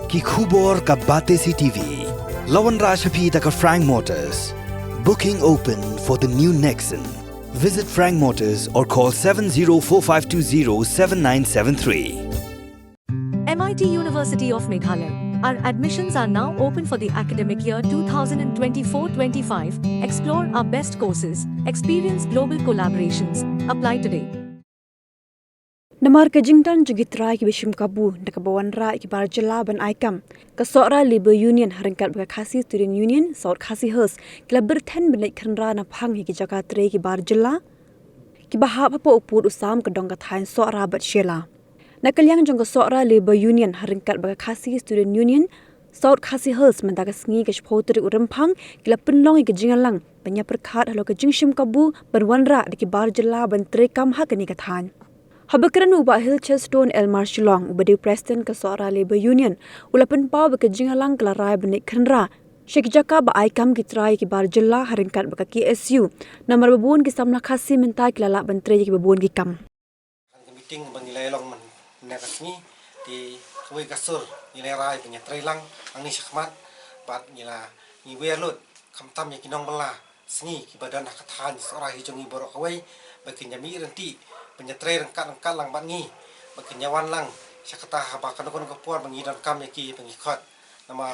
Ki khubor ka bate CTV. Lawan Rashaphi taka Frank Motors. Booking open for the new Nexon. Visit Frank Motors or call 7045207973. MIT University of Meghalaya. Our admissions are now open for the academic year 2024-25. Explore our best courses. Experience global collaborations. Apply today. Namar Kajington Jugitrai Bishum Kabu, Nakabawanra Ibarjala Ban Aikam, Kasora Labour Union, Harinkat Bakasi Student Union, South Kasi Hers, Klaber 10 Benek Kanra Napang Hikijaka Ibarjala, Kibahapa Upur Usam Kadongatain Sora Bat Shela. Nakalyang Jongasora Labour Union, Harinkat Bakasi Student Union, South Kasi Hers, Madagasni Kashpotri Urampang, Kilapun Long Ikajingalang, Banyaperkat Halo Kajingshim Kabu, Banwanra, Kibarjala Ban Trekam Hakanigatan. Habakran uba Hilchestone El Marshallong uba di Preston Kasora Labour Union ulapan pau bekajingalang kelarai benik kenra Sheikh Jaka ba aikam kitrai ki barjalla haringkat baka KSU namar babun ki samla khasi mentai kilala bantre ki babun ki kam meeting bangilai long man nakasni di kuai kasur nilai rai punya trailang angni syakmat bat nila ni welot kamtam ya kinong bala sni ki badan hakatan seorang hijongi borok kuai bagi nyami renti penyetrai rengkat lang bangi bagi nyawan lang syakata habakan kon kapuan bangi dan kam yaki pengikut nama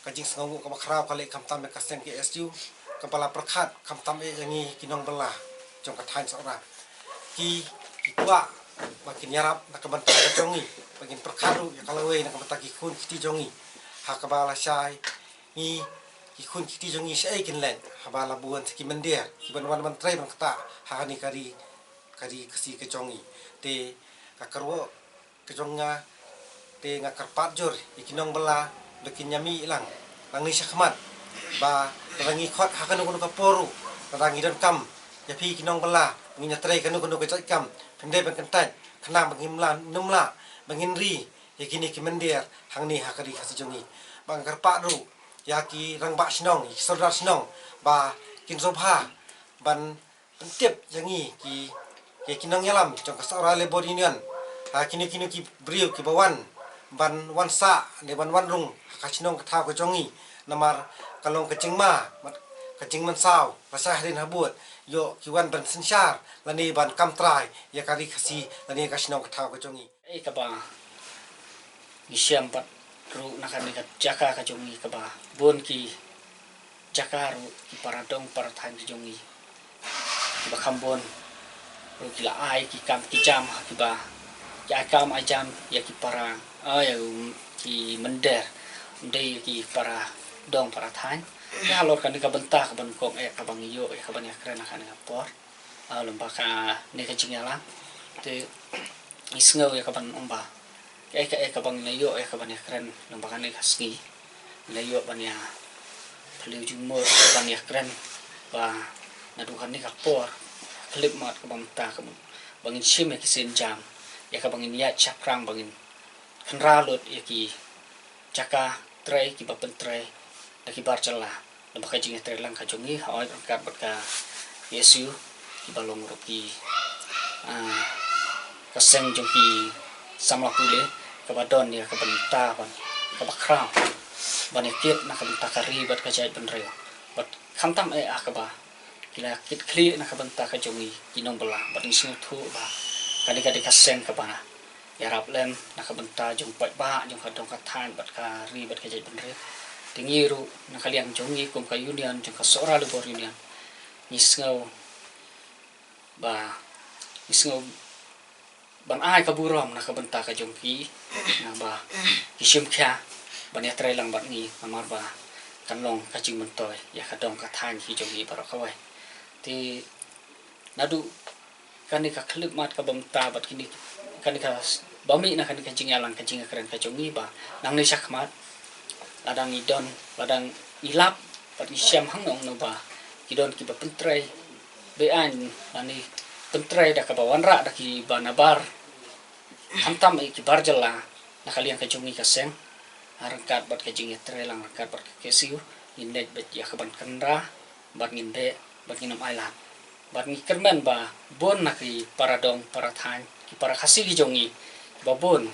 kajing sengongu ka bakrau kali kamtam me kasen KSU kepala perkat kamtam yangi kinong bala jong kathan seorang ki kuat bagi nyarap nak bentak jongi bagi perkadu ya kalau we nak bentak kun kiti jongi hakabala syai ni kun kiti jongi syai kinlen habala buan ki mendia ki banwan mentrai bang kata hani kari kasi kejongi te kakarwo kejonga te ngakarpat jor ikinong bela bekin nyami ilang langi syakmat ba rangi khot hakan kuno kaporu rangi dan kam ya pi kinong bela nginya trai kanu kuno kecai kam pemde bangkentai kenang bangimla numla banginri yakini kimendir hangni hakari kasi jongi bang karpat ru yaki rang bak snong saudara snong ba kin sobha ban tiap yangi ki ya kinong yalam jong kasora Labour Union kini ki brio ki bawan ban wansa ne ban wanrung kacinong katha ko jongi namar kalong kacingma kacing mansau pasah din habut yo ki wan ban sensyar lani ban kamtrai ya kari kasi lani kacinong katha ko jongi kaba isyam pat ru nakani ka jaka ka jongi kaba bon ki jaka ru ki paradong parathan ki jongi ba kambon kila ai ki kam ki jam ki ba ya kam ai jam ya ki para ya ki mender ndai ki para dong para than ya lor kan ka benta ka ban kong ka bang yo ka ban ya kren kan ka por lomba ka ne ka jingala te isngo ya ka ban umba ka bang ne yo ka ban ya kren lomba kan ne ka ski ne yo ban ya pelu jumo ban ya kren ba nadukan ne ka por klip mat ka bangta ka bangin sim ya kisin jam ya ka bangin ya chakrang bangin kanralot ya ki chaka tray ki bapen tray da ki barchala da baka jing tray lang ka jongi hawa ka baka yesu ki balong roki ka seng jongi samla pule ka badon ya ka banta ban ka bakrang ban ekit na ka banta kari bat ka jait ban reo bat khamtam ka ba kila kit kli nak banta ka jongi kinong bela bat ni thu ba kadi kaseng ka bana ya raplen nak banta jong pat ba jong kadong ka than bat ka ri bat ka jai benre tingiru nak liang jongi kum ka union jong ka sora Labour Union nisngau ban ai ka burom nak banta ka jongki na ba kisim kha ban ya trai lang bat ni amar ba kanlong ka jing mentoy ya kadong ka than ki jongi barok kawai ti nadu kani ka klip mat ka bamta bat kini kani ka bami na kani ka jingalang ka jinga keren ka jongi ba nang ni sakmat ladang idon ladang ilap bat ni syam hangnong no ba idon ki ba pentrai be an ani pentrai da ka bawan ra da ki banabar hantam ki barjala nakaliang ka jongi ka seng harangkat bat ka jinga trelang harangkat bat ka kesiu indet bet ya ka ban kanra bat nginde baginam ailan bat ni kermen ba bon na ki paradong parathan ki para khasi ki jongi babon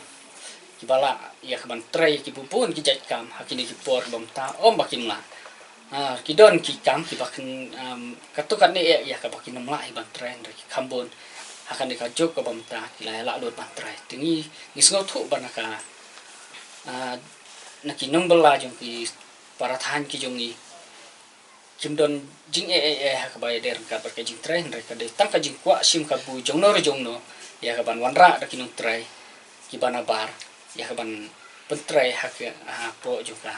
bala ya kaban tray ki pupun ki jat kam hakini ki por bom ta om bakin la ki don ki kam ki bakin katukan ni ya ka bakin la ban tray ki kambon akan dikajuk ke bom ta ki la lut ban tray tingi ni sngau thu banaka na ki nong bala jong ki parathan ki jong ni kim don jing ha ka bai der ka ba ka jing tray ka de tam ka jing kwa sim ka bu jong no ya ka ban wanra da ki nong tray ki bana bar ya ka ban pentray ha ka pro juga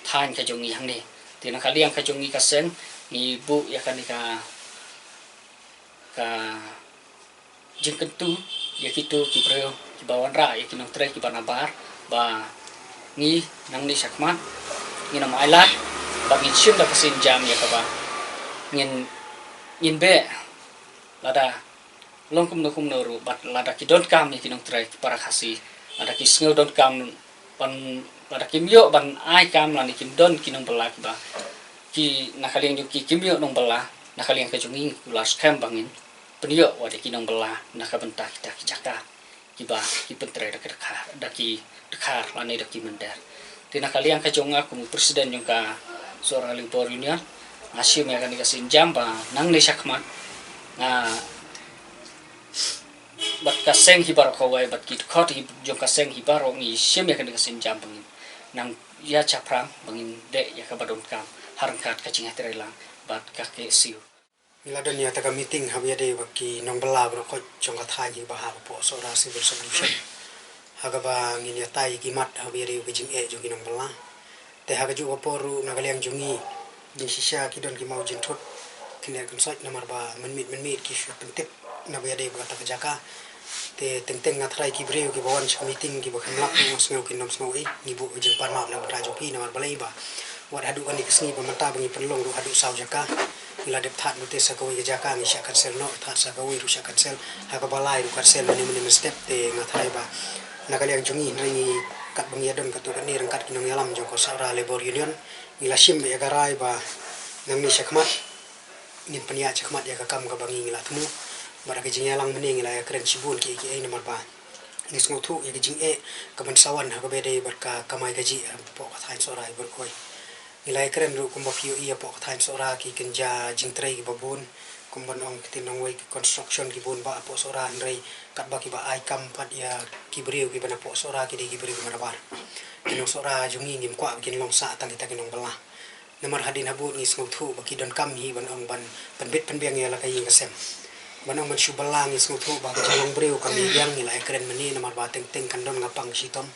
than ka jong ni hang ni ti na kaliang ka jong ni ka sen ni bu ya kan ka jing kentu ya kitu ki preo ki bawan ra ya ki nong tray ki bana bar ba ni nang ni sakmat ni nam ailat bagi sim da kasin jam ya ka ba ngin be lada longkum no ru bat lada ki don kam ni ki nong tray ki para khasi ada ki sngo don kam pan lada ki myo ban ai kam la ni ki don ki nong bala ki ba ki nakaliang ju ki myo nong bala nakaliang ka junging ulas kam bangin penyo wa de ki nong bala nakabentak kita ki jaka ki ba ki pentre da ki dekar la ni da ki mender ti nakaliang ka jonga ku presiden jong ka seorang Libor Union asyum yang akan dikasih jamba nang ni sakmat bat kaseng hibar kawai bat kit khot hi jong kaseng hibar ngi sim yang akan dikasih jamba nang ya caprang bangin de ya ka badon kam harangkat ka cingah terelang bat ka ke siu Miladon ya taka meeting habia de baki nong bala bro ko jong ka thaji ba ha po so ra civil solution haga ba ngin ya tai ki mat habia de bijing jong nong bala te haga ju poru nagaliang jungi jin shisha ki don ki mau jin thot kine kan sait namar ba menmit ki shu pentip na ba de ba ta jaka te teng ngatrai ki breu ki bawan meeting ki ba khamlak mo sngo ki nom sngo ni bu jin pan ma na ba joki namar balai ba wat hadu kan ikasni ba mata bangi perlong ru hadu sau jaka ila dep that no te sakawi jaka ni sha cancel no that sakawi ru sha cancel haga balai ru cancel ni step te ngatrai ba nagaliang jungi ni kat bangiadon katu kan ni rangkat kinong yalam jong ko saura labor union ngila sim ya garai ba nang ni sakmat ngin pania sakmat ya ka kam ka bangi ngila temu bara ke jing yalang meni ngila ya kren sibun ki nomor ba ni sngo thu ya jing ka ban sawan ha ka bede bar ka kamai gaji po ka thai sora bar koi ngila ya kren ru kum ba piu ya po ka thai sora ki kenja jing trai ki babun kumban ong tinong way construction ki bun ba po sora ndrei kat ba ki ba ai kam pat ya ki breu ki bana po sora ki de ki breu mana bar kinong sora jungi ngim kwa kin long sa tang kita kinong bala namar hadin habu ni sngo thu ba ki don kam hi ban ong ban penbit penbiang ya la kai ngasem ban ong ban shu bala ni sngo thu ba ka long breu kam yang ni la kren mani namar ba teng kan don ngapang sitom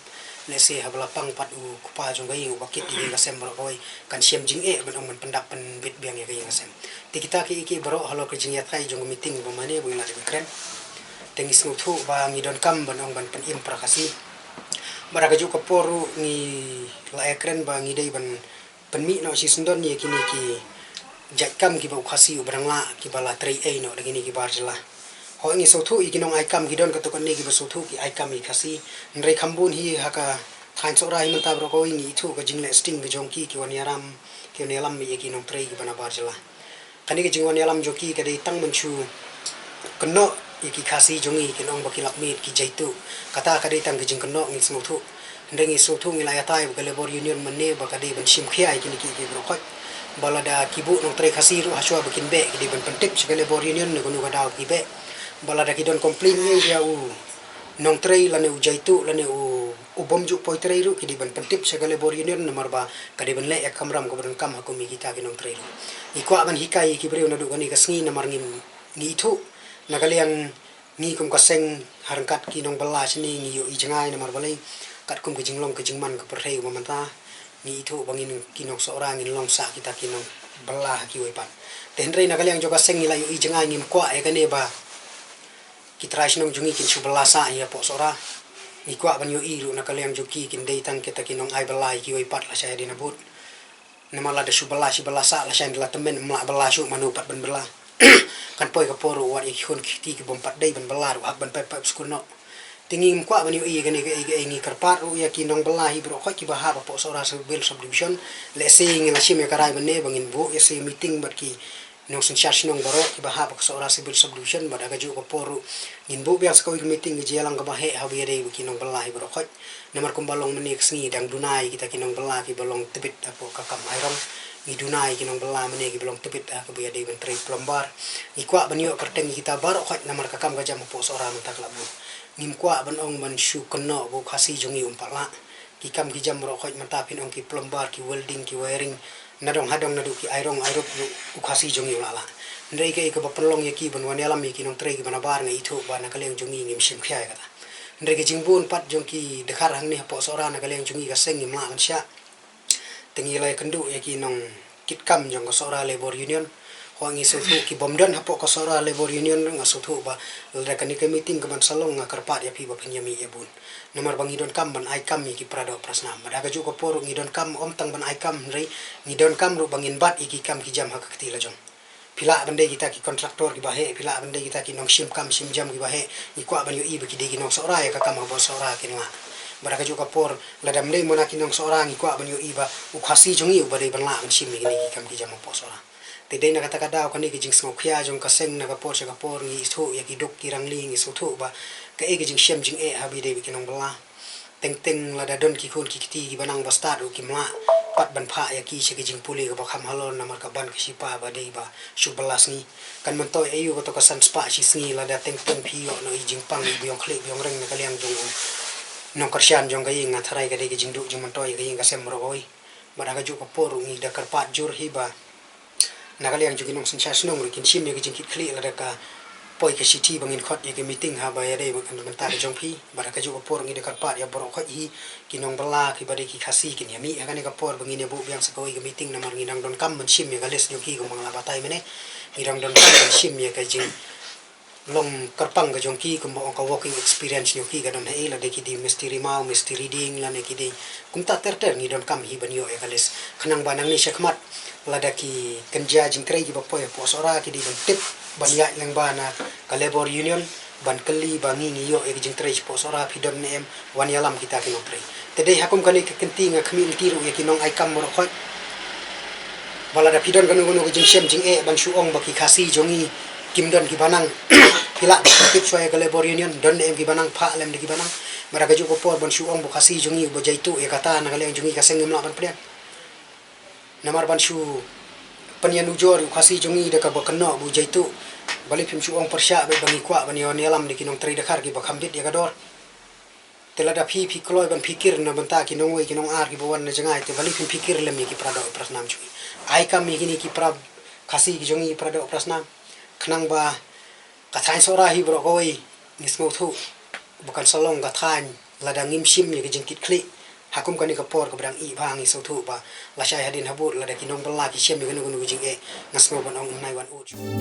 lese habla pang pat u kupa jong gai u bakit di ngasem bro boy kan siam jing ban ong ban pendak penbit biang ya kai ngasem ti kita ki bro halo ke jing ya thai jong meeting ba mane bu la de kren tengi sngo thu ba ngi don kam ban ong ban pen im prakasi bara gaju ko poru ni la ekren ba ngi dei ban penmi no si sendon ni kini ki jakam ki ba khasi u brangla ki bala trei no dagini ki barjela ho ngi so thu i kinong ai kam gidon ka to kan ni ki ba so thu ki ai kam i khasi nrei khambun hi haka thain so rai man ta bro ko ngi thu ka jingle sting ki jong ki waniaram ki nelam mi ki nong trei ki bana barjela kani ki jingwan yalam joki ka dei tang manchu keno iki khasi jongi kinong bakilak mit ki jaitu kata kadai tang kijing keno ngi smu thu ndengi so thu ngi la yatai ba labor union manne ba kadai ban sim khiai kini ki bro khot balada kibu nong tre khasi ru haswa bakin be ki ban pentip se labor union ne gonu gadau ki be balada ki don complain ye dia u nong tre la ne u jaitu la ne u bomju poi tre ru ki ban pentip se labor union ne marba kadai ban le ek kamram ko ban kam hakumi kita ki nong tre ru ikwa ban hikai ki breu na du gani kasngi na marngin ngi thu nagaliang ni kum kaseng harangkat kinong bala sini ni yo ijangai namar balai kat kum kijing long kijing man ka perhei mamanta ni itu bangin kinong seorang in long sa kita kinong bala ki wepan tenrei nagaliang jo kaseng nila yo ijangai ngim kwa e kane ba kitrai sinong jungi kin su bala sa ya po sora ni kwa ban yo iru nagaliang jo ki kin dei tang kita kinong ai bala ki wepat la saya dinabut namala de su bala si bala sa la saya la temen mla bala su manupat ban bala kan poi ka poru wat ikon kiti ki bompat dai ban balaru hak ban pep skuno tingim kwa ban yo i gani ga ngi karpat ru ya kinong balahi bro khoi ki ba ha po sora subdivision le se ngi la sim ya karai ban ne bangin bu ya se meeting bat ki nong sensyar sinong baro ki bahab ka sora civil subdivision bada ka ju ko poru ngin bu biang skoi meeting ji jelang ka bahe habi re ki nong belai baro khoj namar kum balong menik sngi dang dunai kita ki nong bela ki balong tebit apo ka kam airong ni dunai ki nong bela mene ki balong tebit ka bi de menteri plombar ni kwa banyo kerteng kita baro khoj namar ka kam ka jam po sora mentak labu ngim kwa ban ong ban shu keno bu khasi jongi umpala ki kam ki jam ro khoj matapin ong ki plumber ki welding ki wiring nadong hadong nadu ki airong airop u khasi jongi ulala ndai ke ka bapelong ye ki ban wan yalam ki nong tre ki bana bar ngai thu ba na kaleng jongi ngim sim khya kata ndai ke jingbun pat jong ki dekhar hang ni po sora na kaleng jongi ka seng ngim la kan sya tengi lai kendu ye ki nong kit kam jong ko sora labor union hoangi suthu ki bomdan hapo ko sora labor union nga suthu ba lada kani ke meeting kaman salong nga karpat ya pi ba penyami ya bun nomor bangi don kam ban ai kam ki prado prasna bada ka ju ko poru ngi don kam om tang ban ai kam rei ngi don kam ru bangin bat iki kam ki jam hak kti la jong pila bande kita ki kontraktor ki bahe pila bande kita ki nong sim kam sim jam ki bahe ni kwa ban yu i ba ki de ki nong sora ya ka kam ba sora ki la bada ka ju ko por lada mdei mona ki nong sora ngi kwa ban yu i ba u khasi jongi u ba de ban la ban sim ni ki kam ki jam po sora tedai na kata kada kani ke jing sngokya jong kaseng na kapor sa kapor ngi thu ya ki dok ki rangli ngi so thu ba ka e ke jing shem jing e habi de ki nong bala teng teng la da don ki khon ki kiti ki banang ba start u ki mla pat ban pha ya ki che ki jing puli ka ba kham halon na mar ka ban ki sipa ba de ba shu balas ni kan man toy ayu ko to ka san spa chi sngi la da teng teng phi yo no i jing pang biong khle biong reng na ka liang jong nong karsyan jong ka ing atharai ka de ki jing du jong man toy ka ing ka sem ro oi ba da ka ju ka por ngi da karpat jur hi ba nakaliang jugi nong sensyar snong rikin sim ye jingkit kli la ka poi ke city bangin khot ye ke meeting ha ba ya de ban mentar jong phi bara ka ju ko por ngi de karpat ya borok khot hi kinong bala ki bade ki khasi kin ya mi ha kan ka por bangin ya bu biang sakoi ke meeting namar ngi nang don kam men sim ye gales jo ki ko mangla batai mene ngi dang don kam sim ye ka jing long karpang ka jong ki ko mo ka working experience yo ki ka don he la de ki di misteri mau misteri ding la ne ki di kum ta ter ngi don kam hi ban yo e gales khanang banang ni shakmat lada ki kenja jing trei ki bapo ya posora ki di tip ban ya yang bana ka labor union ban kali bangi ngi yo e jing trei posora pidon nem wan yalam kita ki no trei tedei hakum kani ke kenti nga khmi tiru ya ki nong ai kam mo khot bala da pidon kanu kanu jing shem jing e ban shu ong ba ki khasi jongi kim don ki banang pila tip soya ka labor union don em ki banang pha lem ki banang mara ka ju ko por ban shu ong bu khasi jongi bo jaitu e kata na kaleng jongi ka sengem la ban prian namar ban shu panyan ujor khasi jongi de ka bakno bu jaitu bali phim shu ong persya be bangi kwa ban yon yalam de kinong tri dakhar ki bakhambit ya gador telada phi kloi ban fikir na banta ki nong we ki nong ar ki bawan na jangai te bali phim fikir lem ki prado prasnam chu ai kam mi ki prab khasi ki jongi prado prasnam khnang ba kathain sora hi bro koi nismo thu bukan salong kathain ladangim sim ye ki jingkit kli hakum kani ka por ka brang i bhangi so thu ba la shai hadin habur la da kinong bala ki shem mi kanu jing e ngasno ban ong nai wan u